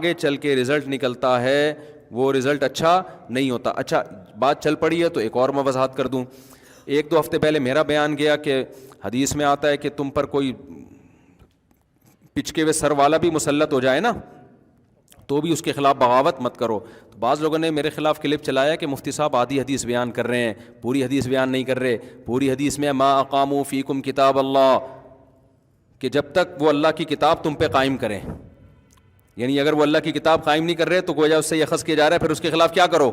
آگے چل کے رزلٹ نکلتا ہے وہ رزلٹ اچھا نہیں ہوتا. اچھا بات چل پڑی ہے تو ایک اور میں وضاحت کر دوں. 1-2 ہفتے پہلے میرا بیان گیا کہ حدیث میں آتا ہے کہ تم پر کوئی پچکے ہوئے سر والا بھی مسلط ہو جائے نا تو بھی اس کے خلاف بغاوت مت کرو. تو بعض لوگوں نے میرے خلاف کلپ چلایا کہ مفتی صاحب آدھی حدیث بیان کر رہے ہیں, پوری حدیث بیان نہیں کر رہے. پوری حدیث میں ما اقاموا فیکم کتاب اللہ, کہ جب تک وہ اللہ کی کتاب تم پہ قائم کریں, یعنی اگر وہ اللہ کی کتاب قائم نہیں کر رہے تو گویا اس سے یہ اخذ کیا جا رہا ہے پھر اس کے خلاف کیا کرو,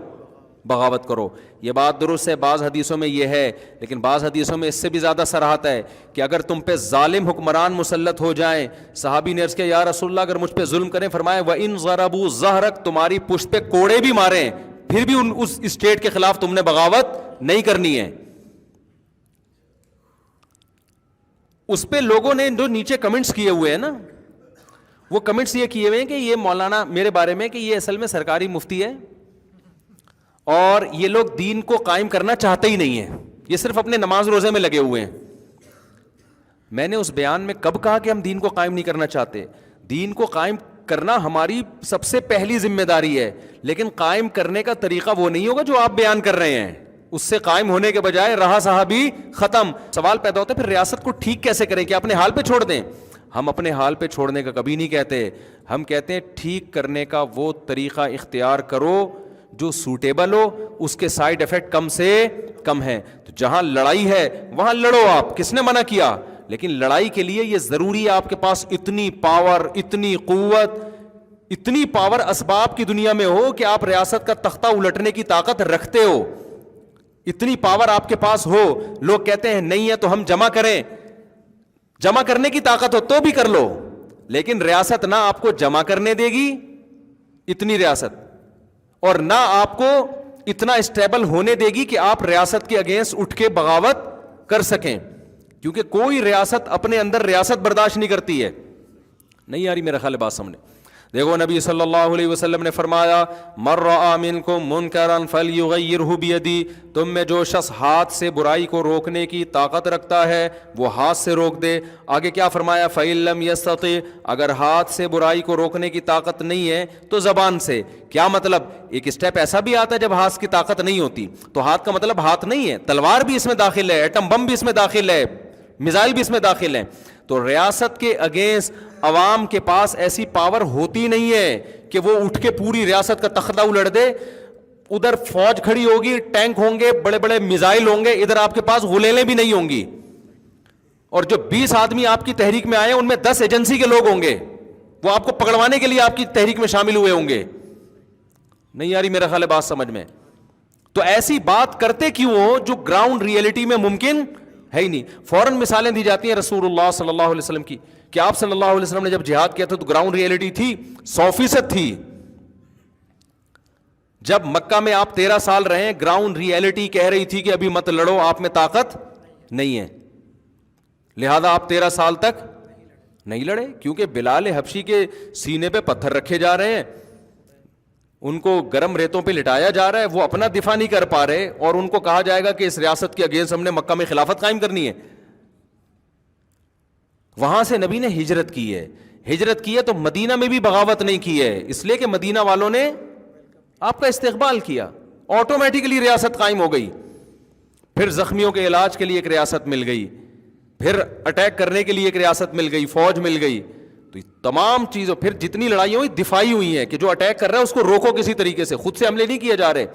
بغاوت کرو. یہ بات درست ہے, بعض حدیثوں میں یہ ہے, لیکن بعض حدیثوں میں اس سے بھی زیادہ صراحت ہے کہ اگر تم پہ ظالم حکمران مسلط ہو جائیں. صحابی نے عرض کیا یا رسول اللہ اگر مجھ پہ ظلم کریں, فرمایا وَإِن ضَرَبُوا ظَهْرَكَ, تمہاری پشت پہ کوڑے بھی ماریں پھر بھی اس اسٹیٹ کے خلاف تم نے بغاوت نہیں کرنی ہے. اس پہ لوگوں نے جو نیچے کمنٹس کیے ہوئے ہیں نا, وہ کمنٹس یہ کیے ہوئے ہیں کہ یہ مولانا میرے بارے میں کہ یہ اصل میں سرکاری مفتی ہے اور یہ لوگ دین کو قائم کرنا چاہتے ہی نہیں ہیں, یہ صرف اپنے نماز روزے میں لگے ہوئے ہیں. میں نے اس بیان میں کب کہا کہ ہم دین کو قائم نہیں کرنا چاہتے؟ دین کو قائم کرنا ہماری سب سے پہلی ذمہ داری ہے, لیکن قائم کرنے کا طریقہ وہ نہیں ہوگا جو آپ بیان کر رہے ہیں. اس سے قائم ہونے کے بجائے رہا صحابی ختم. سوال پیدا ہوتا ہے پھر ریاست کو ٹھیک کیسے کریں, کہ اپنے حال پہ چھوڑ دیں؟ ہم اپنے حال پہ چھوڑنے کا کبھی نہیں کہتے, ہم کہتے ہیں ٹھیک کرنے کا وہ طریقہ اختیار کرو جو سوٹیبل ہو, اس کے سائیڈ ایفیکٹ کم سے کم ہیں. تو جہاں لڑائی ہے وہاں لڑو آپ, کس نے منع کیا؟ لیکن لڑائی کے لیے یہ ضروری ہے آپ کے پاس اتنی پاور, اتنی قوت, اتنی پاور اسباب کی دنیا میں ہو کہ آپ ریاست کا تختہ الٹنے کی طاقت رکھتے ہو, اتنی پاور آپ کے پاس ہو. لوگ کہتے ہیں نہیں ہے تو ہم جمع کریں, جمع کرنے کی طاقت ہو تو بھی کر لو, لیکن ریاست نہ آپ کو جمع کرنے دے گی اتنی ریاست, اور نہ آپ کو اتنا اسٹیبل ہونے دے گی کہ آپ ریاست کے اگینسٹ اٹھ کے بغاوت کر سکیں, کیونکہ کوئی ریاست اپنے اندر ریاست برداشت نہیں کرتی ہے. نہیں آ رہی میرا خیال ہے بات سامنے؟ دیکھو نبی صلی اللہ علیہ وسلم نے فرمایا من رأى منکم منکرا فلیغیرہ بیدی, تم میں جو شخص ہاتھ سے برائی کو روکنے کی طاقت رکھتا ہے وہ ہاتھ سے روک دے. آگے کیا فرمایا؟ فإن لم یستطع, اگر ہاتھ سے برائی کو روکنے کی طاقت نہیں ہے تو زبان سے. کیا مطلب؟ ایک اسٹیپ ایسا بھی آتا ہے جب ہاتھ کی طاقت نہیں ہوتی, تو ہاتھ کا مطلب ہاتھ نہیں ہے, تلوار بھی اس میں داخل ہے, ایٹم بم بھی اس میں داخل ہے, میزائل بھی اس میں داخل ہیں. تو ریاست کے اگینسٹ عوام کے پاس ایسی پاور ہوتی نہیں ہے کہ وہ اٹھ کے پوری ریاست کا تختہ الٹ دے. ادھر فوج کھڑی ہوگی, ٹینک ہوں گے, بڑے بڑے میزائل ہوں گے, ادھر آپ کے پاس غلیلیں بھی نہیں ہوں گی, اور جو 20 آدمی آپ کی تحریک میں آئے ان میں 10 ایجنسی کے لوگ ہوں گے, وہ آپ کو پکڑوانے کے لیے آپ کی تحریک میں شامل ہوئے ہوں گے. نہیں آ رہی میرا خیال ہے بات سمجھ میں؟ تو ایسی بات کرتے کیوں ہو جو گراؤنڈ ریئلٹی میں ممکن ہے ہی نہیں. فوراً مثالیں دی جاتی ہیں رسول اللہ صلی اللہ علیہ وسلم کی, کہ آپ صلی اللہ علیہ وسلم نے جب جہاد کیا تھا تو گراؤنڈ ریئلٹی تھی 100% تھی. جب مکہ میں آپ 13 سال رہے, گراؤنڈ ریئلٹی کہہ رہی تھی کہ ابھی مت لڑو, آپ میں طاقت نہیں ہے, لہذا آپ 13 سال تک نہیں لڑے. کیونکہ بلال حبشی کے سینے پہ پتھر رکھے جا رہے ہیں, ان کو گرم ریتوں پہ لٹایا جا رہا ہے, وہ اپنا دفاع نہیں کر پا رہے, اور ان کو کہا جائے گا کہ اس ریاست کے اگینسٹ ہم نے مکہ میں خلافت قائم کرنی ہے. وہاں سے نبی نے ہجرت کی ہے. ہجرت کی ہے تو مدینہ میں بھی بغاوت نہیں کی ہے, اس لیے کہ مدینہ والوں نے آپ کا استقبال کیا, آٹومیٹکلی ریاست قائم ہو گئی. پھر زخمیوں کے علاج کے لیے ایک ریاست مل گئی, پھر اٹیک کرنے کے لیے ایک ریاست مل گئی, فوج مل گئی. تو تمام چیزوں, پھر جتنی لڑائیاں ہوئی دفاعی ہوئی ہیں کہ جو اٹیک کر رہا ہے اس کو روکو کسی طریقے سے, خود سے حملے نہیں کیے جا رہے.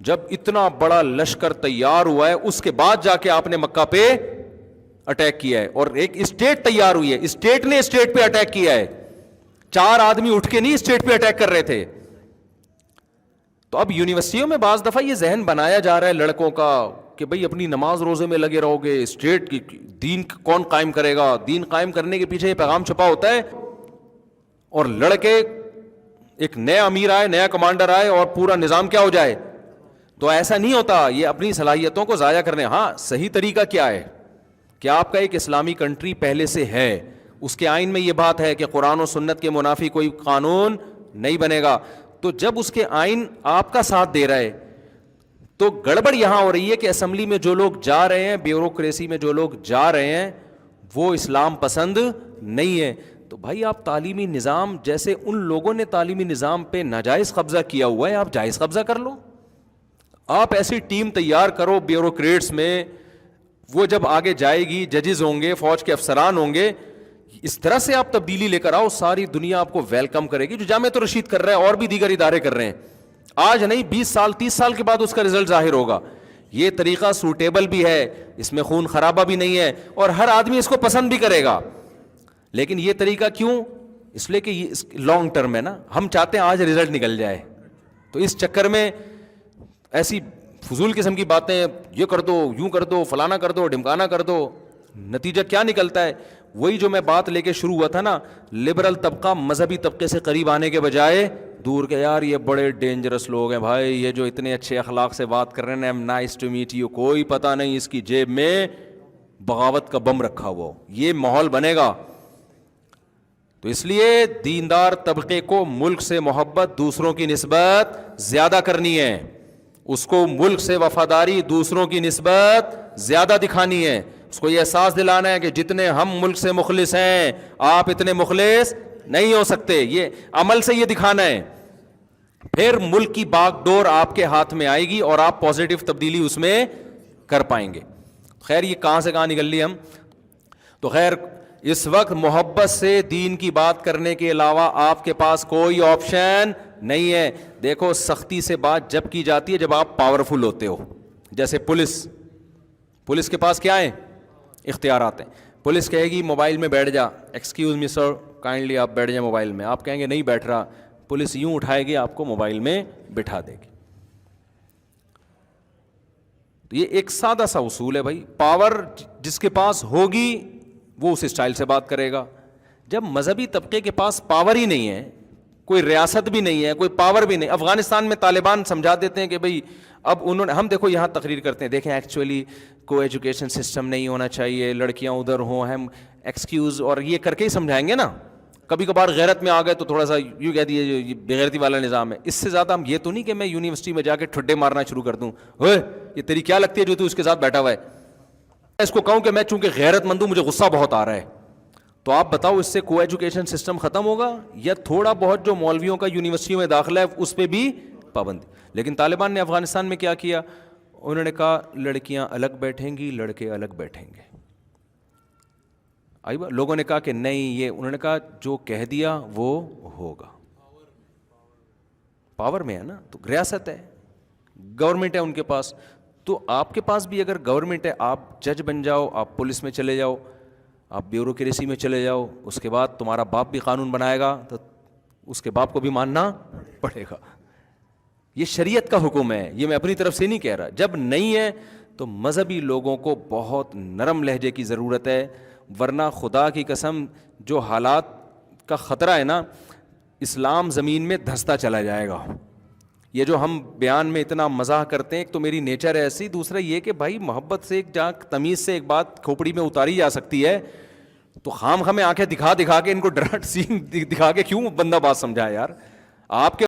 جب اتنا بڑا لشکر تیار ہوا ہے اس کے بعد جا کے آپ نے مکہ پہ اٹیک کیا ہے, اور ایک اسٹیٹ تیار ہوئی ہے, اسٹیٹ نے اسٹیٹ پہ اٹیک کیا ہے, 4 آدمی اٹھ کے نہیں اسٹیٹ پہ اٹیک کر رہے تھے. تو اب یونیورسٹیوں میں بعض دفعہ یہ ذہن بنایا جا رہا ہے لڑکوں کا کہ بھئی اپنی نماز روزے میں لگے رہو گے, اسٹیٹ کی دین کون قائم کرے گا. دین قائم کرنے کے پیچھے یہ پیغام چھپا ہوتا ہے, اور لڑکے ایک نیا امیر آئے, نیا کمانڈر آئے اور پورا نظام کیا ہو جائے. تو ایسا نہیں ہوتا, یہ اپنی صلاحیتوں کو ضائع کرنے. ہاں صحیح طریقہ کیا ہے کہ آپ کا ایک اسلامی کنٹری پہلے سے ہے, اس کے آئین میں یہ بات ہے کہ قرآن و سنت کے منافی کوئی قانون نہیں بنے گا. تو جب اس کے آئین آپ کا ساتھ دے رہا ہے, تو گڑبڑ یہاں ہو رہی ہے کہ اسمبلی میں جو لوگ جا رہے ہیں, بیوروکریسی میں جو لوگ جا رہے ہیں, وہ اسلام پسند نہیں ہے. تو بھائی آپ تعلیمی نظام جیسے ان لوگوں نے تعلیمی نظام پہ ناجائز قبضہ کیا ہوا ہے, آپ جائز قبضہ کر لو. آپ ایسی ٹیم تیار کرو بیوروکریٹس میں, وہ جب آگے جائے گی, ججز ہوں گے, فوج کے افسران ہوں گے, اس طرح سے آپ تبدیلی لے کر آؤ, ساری دنیا آپ کو ویلکم کرے گی. جو جامعۃ الرشید کر رہا ہے اور بھی دیگر ادارے کر رہے ہیں, آج نہیں 20 سال 30 سال کے بعد اس کا رزلٹ ظاہر ہوگا. یہ طریقہ سوٹیبل بھی ہے, اس میں خون خرابہ بھی نہیں ہے, اور ہر آدمی اس کو پسند بھی کرے گا. لیکن یہ طریقہ کیوں؟ اس لیے کہ یہ لانگ ٹرم ہے نا, ہم چاہتے ہیں آج رزلٹ نکل جائے. تو اس چکر میں ایسی فضول قسم کی باتیں, یہ کر دو, یوں کر دو, فلانا کر دو, ڈھمکانا کر دو, نتیجہ کیا نکلتا ہے؟ وہی جو میں بات لے کے شروع ہوا تھا نا, لبرل طبقہ مذہبی طبقے سے قریب آنے کے بجائے دور کے, یار یہ بڑے ڈینجرس لوگ ہیں بھائی, یہ جو اتنے اچھے اخلاق سے بات کر رہے ہیں, I'm nice to meet you, کوئی پتہ نہیں اس کی جیب میں بغاوت کا بم رکھا ہوا, یہ ماحول بنے گا. تو اس لیے دیندار طبقے کو ملک سے محبت دوسروں کی نسبت زیادہ کرنی ہے, اس کو ملک سے وفاداری دوسروں کی نسبت زیادہ دکھانی ہے, اس کو یہ احساس دلانا ہے کہ جتنے ہم ملک سے مخلص ہیں آپ اتنے مخلص نہیں ہو سکتے. یہ عمل سے یہ دکھانا ہے, پھر ملک کی باغ ڈور آپ کے ہاتھ میں آئے گی اور آپ پازیٹیو تبدیلی اس میں کر پائیں گے. خیر یہ کہاں سے کہاں نکل لی ہم. تو خیر اس وقت محبت سے دین کی بات کرنے کے علاوہ آپ کے پاس کوئی آپشن نہیں ہے. دیکھو سختی سے بات جب کی جاتی ہے جب آپ پاورفل ہوتے ہو, جیسے پولیس کے پاس کیا ہے؟ اختیارات ہیں. پولیس کہے گی موبائل میں بیٹھ جا, ایکسکیوز می سر کائنڈلی آپ بیٹھ جائیں موبائل میں, آپ کہیں گے نہیں بیٹھ رہا, پولیس یوں اٹھائے گی آپ کو موبائل میں بٹھا دے گی. تو یہ ایک سادہ سا اصول ہے بھائی, پاور جس کے پاس ہوگی وہ اس اسٹائل سے بات کرے گا. جب مذہبی طبقے کے پاس پاور ہی نہیں ہے, کوئی ریاست بھی نہیں ہے, کوئی پاور بھی نہیں. افغانستان میں طالبان سمجھا دیتے ہیں کہ بھئی اب انہوں نے, ہم دیکھو یہاں تقریر کرتے ہیں, دیکھیں ایکچولی کو ایجوکیشن سسٹم نہیں ہونا چاہیے, لڑکیاں ادھر ہوں, ہم ایکسکیوز اور یہ کر کے ہی سمجھائیں گے نا. کبھی کبھار غیرت میں آ گئے تو تھوڑا سا یوں کہہ دیے یہ بےغیرتی والا نظام ہے. اس سے زیادہ ہم یہ تو نہیں کہ میں یونیورسٹی میں جا کے ٹھڈے مارنا شروع کر دوں, یہ تیری کیا لگتی ہے جو تو اس کے ساتھ بیٹھا ہوا ہے. اس کو کہوں کہ میں چونکہ غیرت مند ہوں مجھے غصہ بہت آ رہا ہے, تو آپ بتاؤ اس سے کو ایجوکیشن سسٹم ختم ہوگا یا تھوڑا بہت جو مولویوں کا یونیورسٹیوں میں داخلہ ہے اس پہ بھی پابندی. لیکن طالبان نے افغانستان میں کیا کیا, انہوں نے کہا لڑکیاں الگ بیٹھیں گی لڑکے الگ بیٹھیں گے. لوگوں نے کہا کہ نہیں, یہ انہوں نے کہا جو کہہ دیا وہ ہوگا. پاور میں ہے نا, تو ریاست ہے, گورنمنٹ ہے ان کے پاس, تو آپ کے پاس بھی اگر گورنمنٹ ہے آپ جج بن جاؤ, آپ پولیس میں چلے جاؤ, آپ بیوروکریسی میں چلے جاؤ, اس کے بعد تمہارا باپ بھی قانون بنائے گا تو اس کے باپ کو بھی ماننا پڑے گا. یہ شریعت کا حکم ہے, یہ میں اپنی طرف سے نہیں کہہ رہا. جب نہیں ہے تو مذہبی لوگوں کو بہت نرم لہجے کی ضرورت ہے, ورنہ خدا کی قسم جو حالات کا خطرہ ہے نا, اسلام زمین میں دھستا چلا جائے گا. یہ جو ہم بیان میں اتنا مزاح کرتے ہیں, ایک تو میری نیچر ہے ایسی, دوسرا یہ کہ بھائی محبت سے ایک جہاں تمیز سے ایک بات کھوپڑی میں اتاری جا سکتی ہے, تو خام خامیں آنکھیں دکھا کے ان کو ڈرا سین دکھا کے کیوں بندہ بات سمجھائے یار. آپ کے